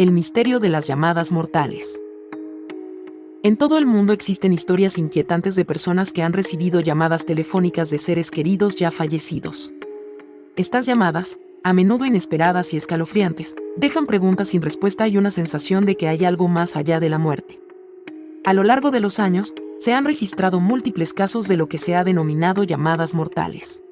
El misterio de las llamadas mortales. En todo el mundo existen historias inquietantes de personas que han recibido llamadas telefónicas de seres queridos ya fallecidos. Estas llamadas, a menudo inesperadas y escalofriantes, dejan preguntas sin respuesta y una sensación de que hay algo más allá de la muerte. A lo largo de los años, se han registrado múltiples casos de lo que se ha denominado llamadas mortales.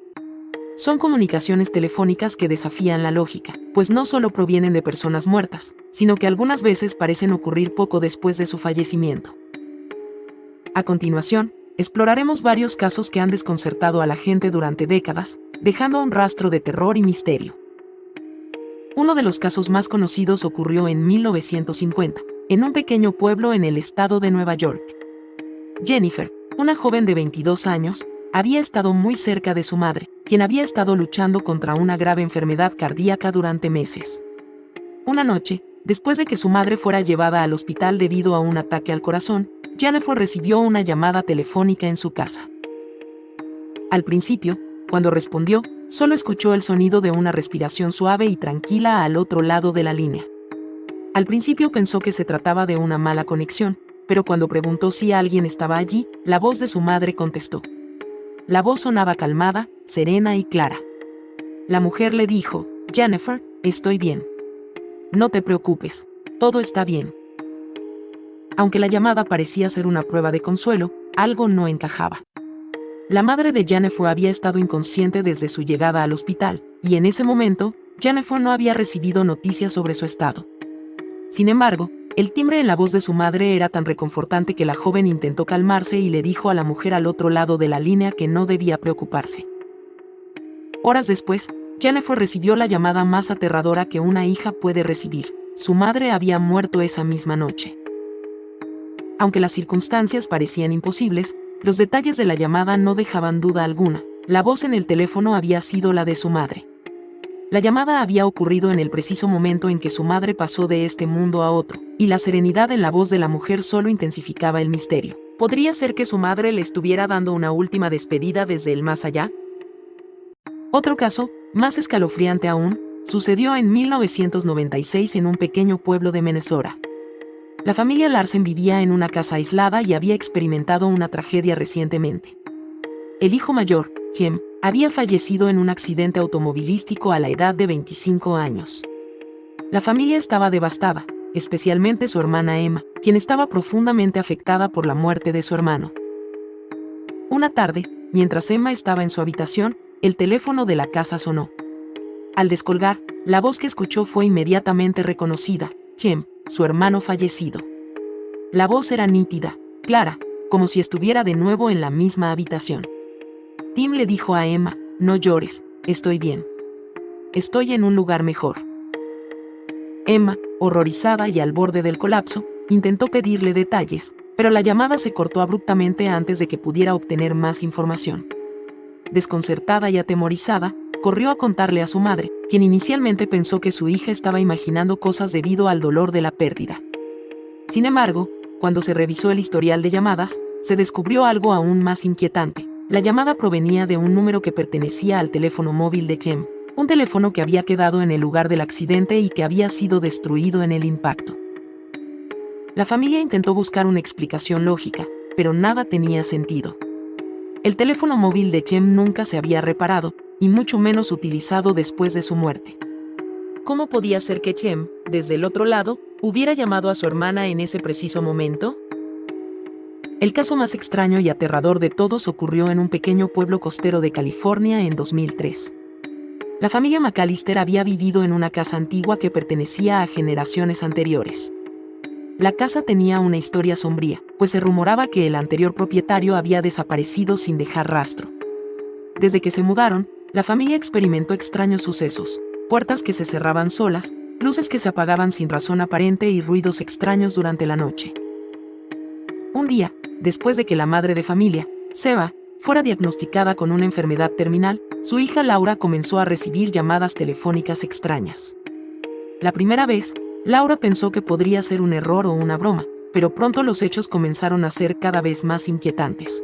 Son comunicaciones telefónicas que desafían la lógica, pues no solo provienen de personas muertas, sino que algunas veces parecen ocurrir poco después de su fallecimiento. A continuación, exploraremos varios casos que han desconcertado a la gente durante décadas, dejando un rastro de terror y misterio. Uno de los casos más conocidos ocurrió en 1950, en un pequeño pueblo en el estado de Nueva York. Jennifer, una joven de 22 años, había estado muy cerca de su madre, quien había estado luchando contra una grave enfermedad cardíaca durante meses. Una noche, después de que su madre fuera llevada al hospital debido a un ataque al corazón, Jennifer recibió una llamada telefónica en su casa. Al principio, cuando respondió, solo escuchó el sonido de una respiración suave y tranquila al otro lado de la línea. Al principio pensó que se trataba de una mala conexión, pero cuando preguntó si alguien estaba allí, la voz de su madre contestó. La voz sonaba calmada, serena y clara. La mujer le dijo: «Jennifer, estoy bien. No te preocupes, todo está bien». Aunque la llamada parecía ser una prueba de consuelo, algo no encajaba. La madre de Jennifer había estado inconsciente desde su llegada al hospital, y en ese momento, Jennifer no había recibido noticias sobre su estado. Sin embargo, el timbre en la voz de su madre era tan reconfortante que la joven intentó calmarse y le dijo a la mujer al otro lado de la línea que no debía preocuparse. Horas después, Jennifer recibió la llamada más aterradora que una hija puede recibir. Su madre había muerto esa misma noche. Aunque las circunstancias parecían imposibles, los detalles de la llamada no dejaban duda alguna. La voz en el teléfono había sido la de su madre. La llamada había ocurrido en el preciso momento en que su madre pasó de este mundo a otro, y la serenidad en la voz de la mujer solo intensificaba el misterio. ¿Podría ser que su madre le estuviera dando una última despedida desde el más allá? Otro caso, más escalofriante aún, sucedió en 1996 en un pequeño pueblo de Minnesota. La familia Larsen vivía en una casa aislada y había experimentado una tragedia recientemente. El hijo mayor, Jim, había fallecido en un accidente automovilístico a la edad de 25 años. La familia estaba devastada, especialmente su hermana Emma, quien estaba profundamente afectada por la muerte de su hermano. Una tarde, mientras Emma estaba en su habitación, el teléfono de la casa sonó. Al descolgar, la voz que escuchó fue inmediatamente reconocida: Jim, su hermano fallecido. La voz era nítida, clara, como si estuviera de nuevo en la misma habitación. Tim le dijo a Emma: «No llores, estoy bien. Estoy en un lugar mejor». Emma, horrorizada y al borde del colapso, intentó pedirle detalles, pero la llamada se cortó abruptamente antes de que pudiera obtener más información. Desconcertada y atemorizada, corrió a contarle a su madre, quien inicialmente pensó que su hija estaba imaginando cosas debido al dolor de la pérdida. Sin embargo, cuando se revisó el historial de llamadas, se descubrió algo aún más inquietante. La llamada provenía de un número que pertenecía al teléfono móvil de Jim, un teléfono que había quedado en el lugar del accidente y que había sido destruido en el impacto. La familia intentó buscar una explicación lógica, pero nada tenía sentido. El teléfono móvil de Jim nunca se había reparado, y mucho menos utilizado después de su muerte. ¿Cómo podía ser que Jim, desde el otro lado, hubiera llamado a su hermana en ese preciso momento? El caso más extraño y aterrador de todos ocurrió en un pequeño pueblo costero de California en 2003. La familia McAllister había vivido en una casa antigua que pertenecía a generaciones anteriores. La casa tenía una historia sombría, pues se rumoraba que el anterior propietario había desaparecido sin dejar rastro. Desde que se mudaron, la familia experimentó extraños sucesos: puertas que se cerraban solas, luces que se apagaban sin razón aparente y ruidos extraños durante la noche. Un día, después de que la madre de familia, Seba, fuera diagnosticada con una enfermedad terminal, su hija Laura comenzó a recibir llamadas telefónicas extrañas. La primera vez, Laura pensó que podría ser un error o una broma, pero pronto los hechos comenzaron a ser cada vez más inquietantes.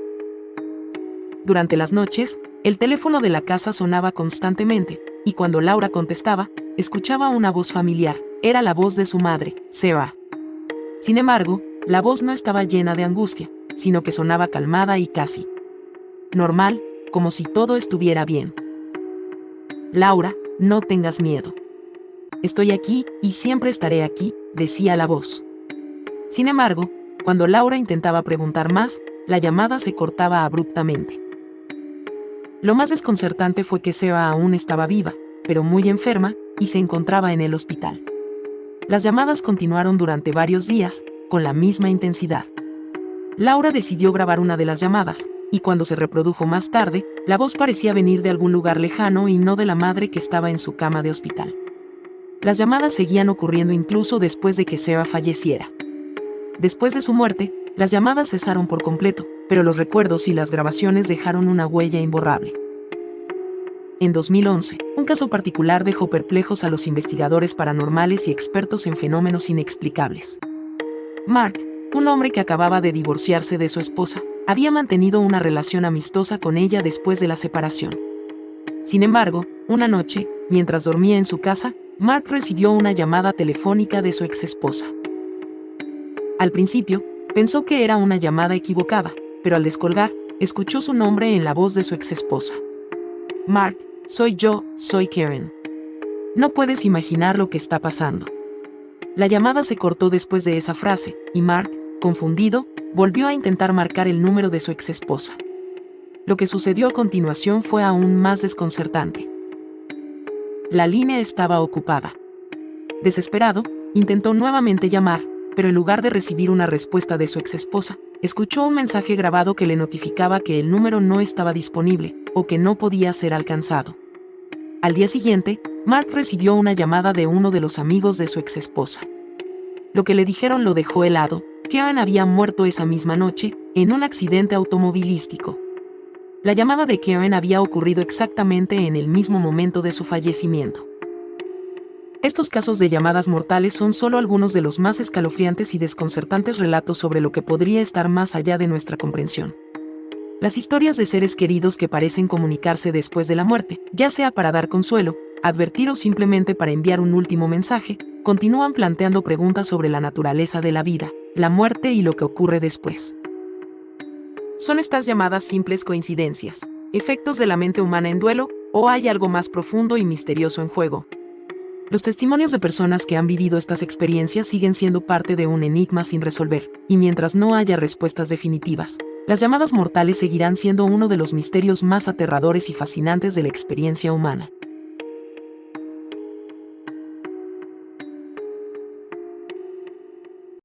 Durante las noches, el teléfono de la casa sonaba constantemente, y cuando Laura contestaba, escuchaba una voz familiar: Era la voz de su madre, Sarah. Sin embargo, la voz no estaba llena de angustia, sino que sonaba calmada y casi normal, como si todo estuviera bien. Laura, no tengas miedo. Estoy aquí y siempre estaré aquí, decía la voz. Sin embargo, cuando Laura intentaba preguntar más, la llamada se cortaba abruptamente. Lo más desconcertante fue que Sarah aún estaba viva, pero muy enferma, y se encontraba en el hospital. Las llamadas continuaron durante varios días, con la misma intensidad. Laura decidió grabar una de las llamadas, y cuando se reprodujo más tarde, la voz parecía venir de algún lugar lejano y no de la madre que estaba en su cama de hospital. Las llamadas seguían ocurriendo incluso después de que Sarah falleciera. Después de su muerte, las llamadas cesaron por completo, pero los recuerdos y las grabaciones dejaron una huella imborrable. En 2011, un caso particular dejó perplejos a los investigadores paranormales y expertos en fenómenos inexplicables. Mark, un hombre que acababa de divorciarse de su esposa, había mantenido una relación amistosa con ella después de la separación. Sin embargo, una noche, mientras dormía en su casa, Mark recibió una llamada telefónica de su exesposa. Al principio, pensó que era una llamada equivocada, pero al descolgar, escuchó su nombre en la voz de su exesposa. Mark, soy yo, soy Karen. No puedes imaginar lo que está pasando. La llamada se cortó después de esa frase, y Mark, confundido, volvió a intentar marcar el número de su exesposa. Lo que sucedió a continuación fue aún más desconcertante. La línea estaba ocupada. Desesperado, intentó nuevamente llamar, pero en lugar de recibir una respuesta de su exesposa, escuchó un mensaje grabado que le notificaba que el número no estaba disponible o que no podía ser alcanzado. Al día siguiente, Mark recibió una llamada de uno de los amigos de su exesposa. Lo que le dijeron lo dejó helado. Karen había muerto esa misma noche, en un accidente automovilístico. La llamada de Karen había ocurrido exactamente en el mismo momento de su fallecimiento. Estos casos de llamadas mortales son solo algunos de los más escalofriantes y desconcertantes relatos sobre lo que podría estar más allá de nuestra comprensión. Las historias de seres queridos que parecen comunicarse después de la muerte, ya sea para dar consuelo, advertir o simplemente para enviar un último mensaje, continúan planteando preguntas sobre la naturaleza de la vida, la muerte y lo que ocurre después. ¿Son estas llamadas simples coincidencias, efectos de la mente humana en duelo, o hay algo más profundo y misterioso en juego? Los testimonios de personas que han vivido estas experiencias siguen siendo parte de un enigma sin resolver, y mientras no haya respuestas definitivas, las llamadas mortales seguirán siendo uno de los misterios más aterradores y fascinantes de la experiencia humana.